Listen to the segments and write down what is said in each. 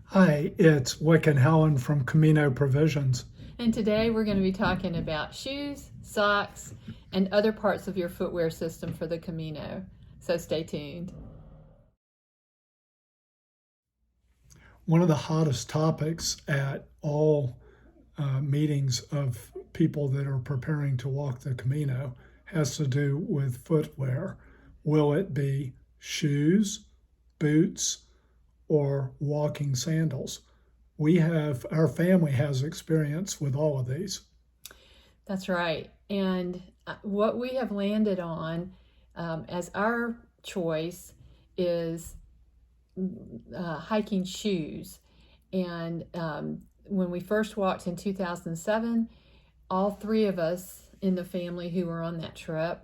Hi, it's Wick and Helen from Camino Provisions. And today we're going to be talking about shoes, socks, and other parts of your footwear system for the Camino. So stay tuned. One of the hottest topics at all meetings of people that are preparing to walk the Camino has to do with footwear. Will it be shoes, boots, or walking sandals? Our family has experience with all of these. That's right. And what we have landed on as our choice is hiking shoes. And when we first walked in 2007, all three of us in the family who were on that trip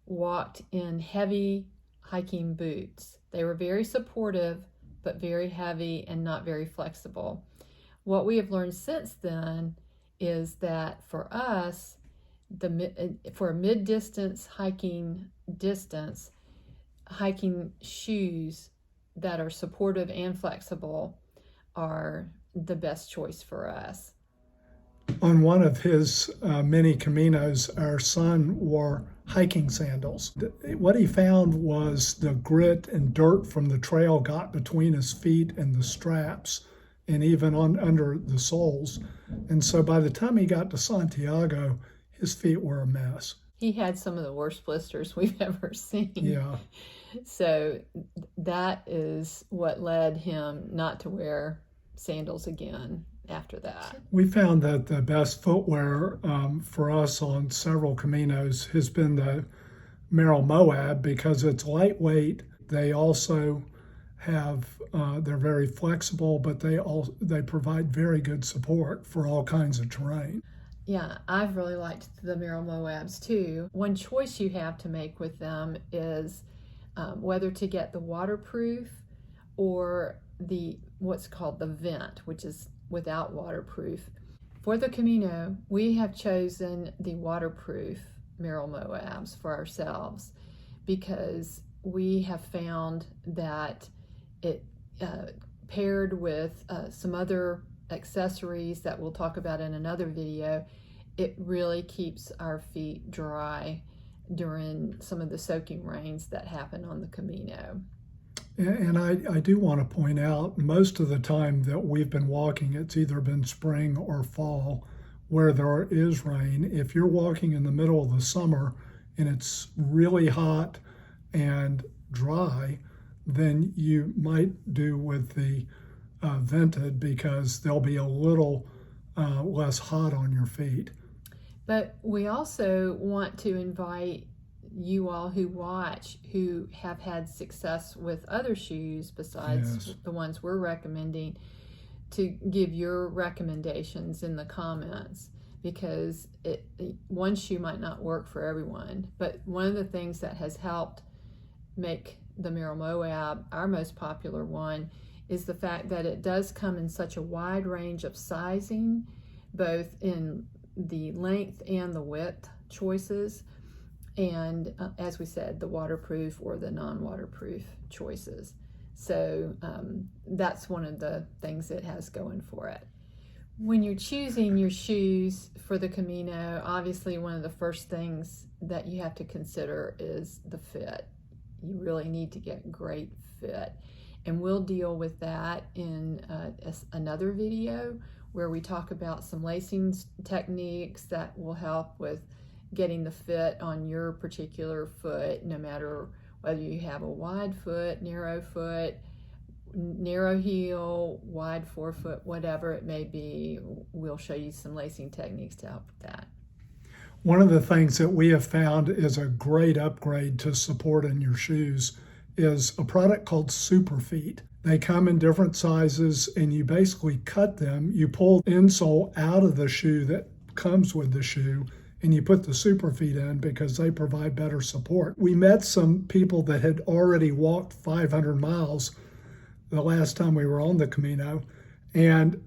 walked in heavy hiking boots. They were very supportive, but very heavy and not very flexible. What we have learned since then is that for us, for a mid-distance hiking distance, hiking shoes that are supportive and flexible are the best choice for us. On one of his many Caminos, our son wore hiking sandals. What he found was the grit and dirt from the trail got between his feet and the straps and even under the soles. And so by the time he got to Santiago, his feet were a mess. He had some of the worst blisters we've ever seen. Yeah. So that is what led him not to wear sandals again after that. We found that the best footwear for us on several Caminos has been the Merrell Moab because it's lightweight. They also have they're very flexible, but they provide very good support for all kinds of terrain. Yeah, I've really liked the Merrell Moabs too. One choice you have to make with them is whether to get the waterproof or what's called the vent, which is without waterproof. For the Camino, we have chosen the waterproof Merrell Moabs for ourselves because we have found that it paired with some other accessories that we'll talk about in another video, it really keeps our feet dry during some of the soaking rains that happen on the Camino. And I do want to point out, most of the time that we've been walking, it's either been spring or fall where there is rain. If you're walking in the middle of the summer and it's really hot and dry, then you might do with the vented because they'll be a little less hot on your feet. But we also want to invite you all who watch who have had success with other shoes besides the ones we're recommending to give your recommendations in the comments, because one shoe might not work for everyone. But one of the things that has helped make the Merrell Moab our most popular one is the fact that it does come in such a wide range of sizing, both in the length and the width choices, and as we said, the waterproof or the non-waterproof choices. So that's one of the things it has going for it. When you're choosing your shoes for the Camino, obviously one of the first things that you have to consider is the fit. You really need to get great fit. And we'll deal with that in another video where we talk about some lacing techniques that will help with getting the fit on your particular foot, no matter whether you have a wide foot, narrow heel, wide forefoot, whatever it may be. We'll show you some lacing techniques to help with that. One of the things that we have found is a great upgrade to support in your shoes is a product called Superfeet. They come in different sizes and you basically cut them. You pull the insole out of the shoe that comes with the shoe and you put the Superfeet in because they provide better support. We met some people that had already walked 500 miles the last time we were on the Camino, and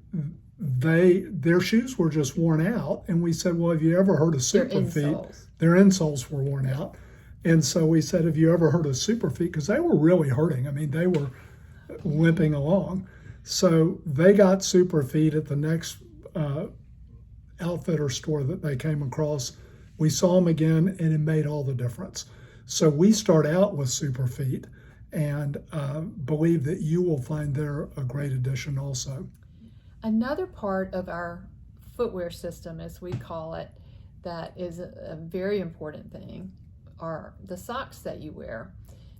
their shoes were just worn out. And we said, well, have you ever heard of Superfeet? Their insoles were worn out. And so we said, have you ever heard of Superfeet? Because they were really hurting. I mean, they were limping along. So they got Superfeet at the next outfitter store that they came across. We saw them again, and it made all the difference. So we start out with Superfeet, and believe that you will find they're a great addition also. Another part of our footwear system, as we call it, that is a very important thing are the socks that you wear.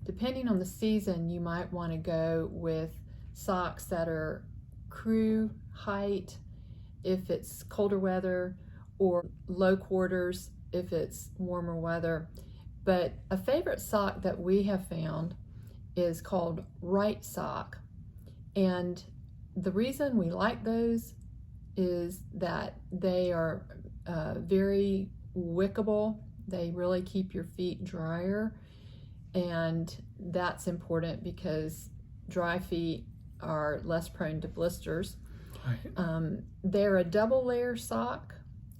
Depending on the season, you might want to go with socks that are crew height if it's colder weather, or low quarters if it's warmer weather. But a favorite sock that we have found is called Right Sock. And the reason we like those is that they are very wickable. They really keep your feet drier, and that's important because dry feet are less prone to blisters. Right. They're a double layer sock,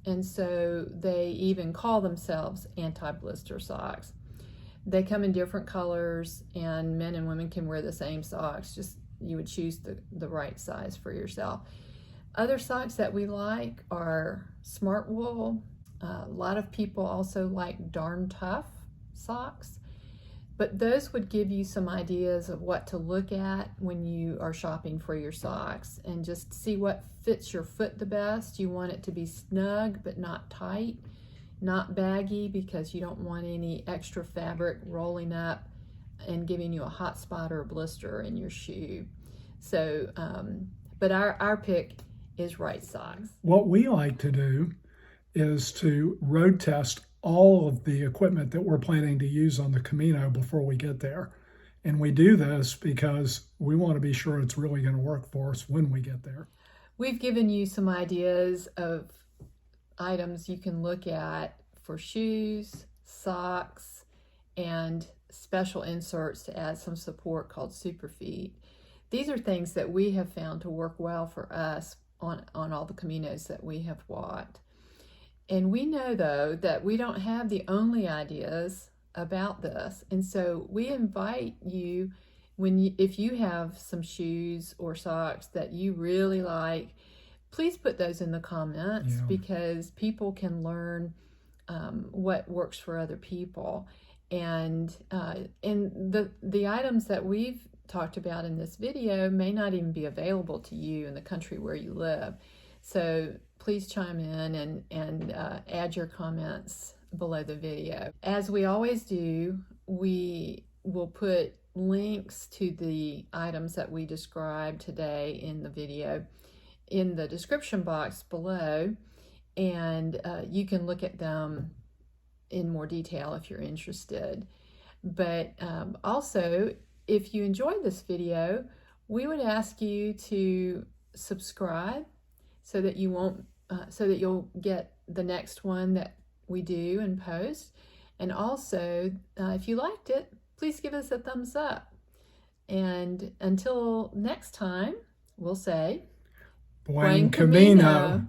and so they even call themselves anti-blister socks. They come in different colors, and men and women can wear the same socks, just you would choose the right size for yourself. Other socks that we like are Smart Wool. A lot of people also like Darn Tough socks, but those would give you some ideas of what to look at when you are shopping for your socks, and just see what fits your foot the best. You want it to be snug but not tight, not baggy, because you don't want any extra fabric rolling up and giving you a hot spot or a blister in your shoe. So, but our pick is Right Socks. What we like to do is to road test all of the equipment that we're planning to use on the Camino before we get there. And we do this because we want to be sure it's really going to work for us when we get there. We've given you some ideas of items you can look at for shoes, socks, and special inserts to add some support called Superfeet. These are things that we have found to work well for us on all the Caminos that we have walked. And we know, though, that we don't have the only ideas about this. And so we invite you, if you have some shoes or socks that you really like, please put those in the comments, because people can learn what works for other people. And the items that we've talked about in this video may not even be available to you in the country where you live. So please chime in and add your comments below the video. As we always do, we will put links to the items that we described today in the video in the description box below, and you can look at them in more detail if you're interested. But also, if you enjoyed this video, we would ask you to subscribe so that you'll get the next one that we do and post. And also, if you liked it, please give us a thumbs up. And until next time, we'll say, Buen Camino.